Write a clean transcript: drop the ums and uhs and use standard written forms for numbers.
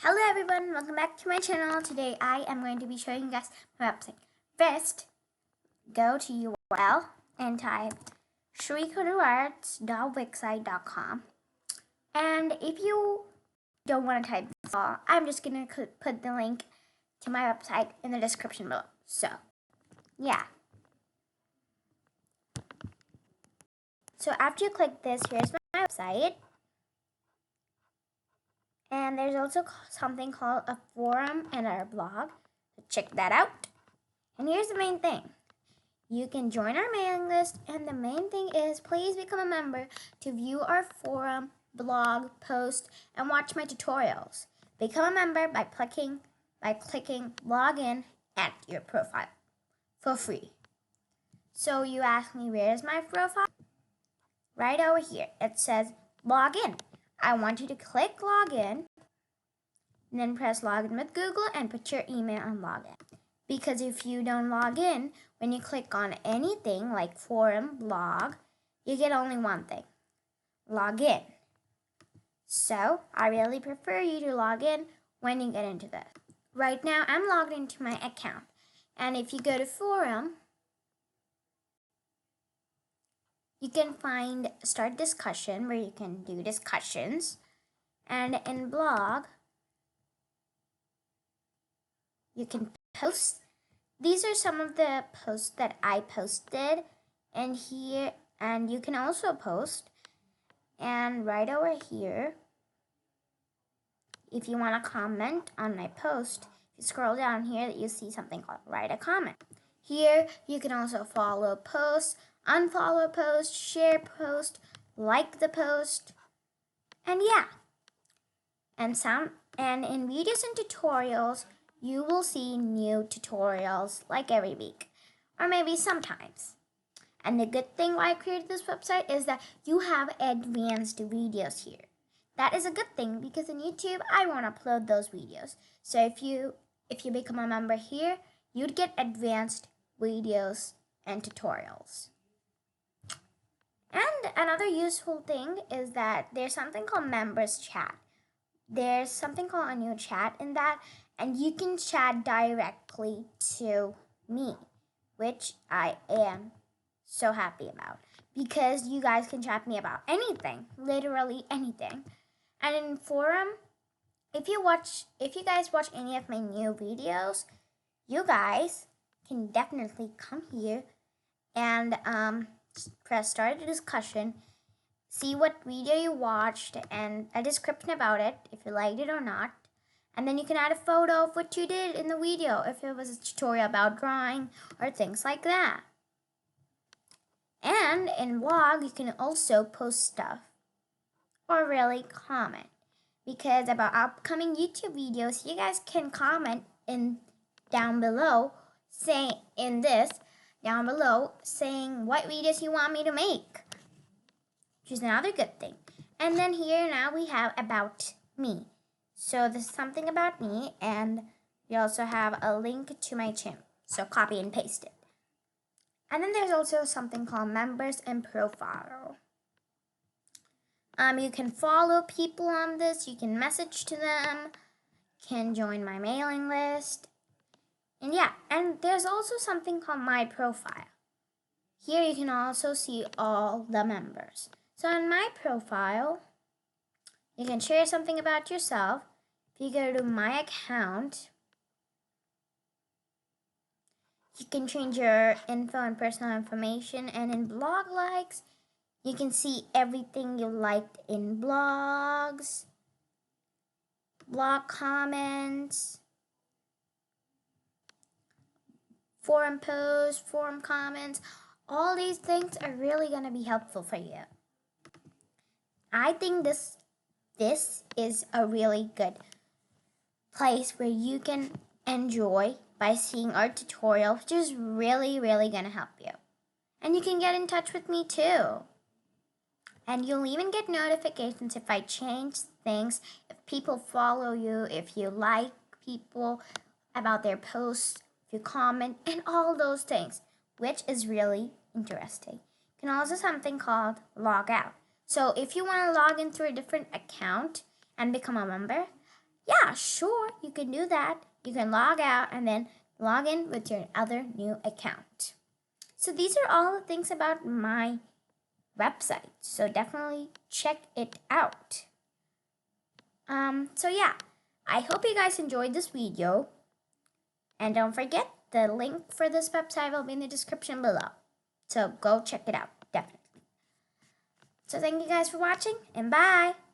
Hello everyone, welcome back to my channel. Today I am going to be showing you guys my website. First, go to URL and type shrikoduarts.wixsite.com. And if you don't want to type this all, I'm just going to put the link to my website in the description below. So, yeah. So after you click this, here's my website. And there's also something called a forum and our blog. So check that out. And here's the main thing. You can join our mailing list, and the main thing is please become a member to view our forum, blog, post, and watch my tutorials. Become a member by clicking login at your profile for free. So you ask me, where's my profile? Right over here. It says login. I want you to click login, and then press login with Google and put your email and login. Because if you don't log in, when you click on anything like forum, blog, you get only one thing, log in. So I really prefer you to log in when you get into this. Right now, I'm logged into my account. And if you go to forum, you can find start discussion where you can do discussions. And in blog, you can post. These are some of the posts that I posted, and here, and you can also post. And right over here, if you want to comment on my post, if you scroll down here, you see something called write a comment. Here, you can also follow posts, unfollow post, share post, like the post, and yeah. And in videos and tutorials, you will see new tutorials like every week, or maybe sometimes. And the good thing why I created this website is that you have advanced videos here. That is a good thing because in YouTube, I won't upload those videos. So if you become a member here, you'd get advanced videos and tutorials. And another useful thing is that there's something called members chat. There's something called a new chat in that, and you can chat directly to me, which I am so happy about because you guys can chat me about anything, literally anything. And in forum, if you guys watch any of my new videos, you guys can definitely come here and press start a discussion, see what video you watched and a description about it, if you liked it or not. And then you can add a photo of what you did in the video, if it was a tutorial about drawing or things like that. And in blog, you can also post stuff or really comment. Because about upcoming YouTube videos, you guys can comment down below saying what videos you want me to make. Which is another good thing. And then here now we have about me. So this is something about me, and we also have a link to my channel. So copy and paste it. And then there's also something called members and profile. You can follow people on this, you can message to them, can join my mailing list. And yeah, and there's also something called my profile. Here you can also see all the members. So in my profile, you can share something about yourself. If you go to my account, you can change your info and personal information. And in blog likes, you can see everything you liked in blogs, blog comments, forum posts, forum comments. All these things are really going to be helpful for you. I think this is a really good place where you can enjoy by seeing our tutorial, which is really, really going to help you. And you can get in touch with me too. And you'll even get notifications if I change things, if people follow you, if you like people about their posts, if you comment, and all those things, which is really interesting. You can also something called log out. So if you want to log in through a different account and become a member, Yeah, sure, you can do that. You can log out and then log in with your other new account. So these are all the things about my website. So definitely check it out. So yeah, I hope you guys enjoyed this video. And don't forget, the link for this website will be in the description below. So go check it out, definitely. So thank you guys for watching, and bye!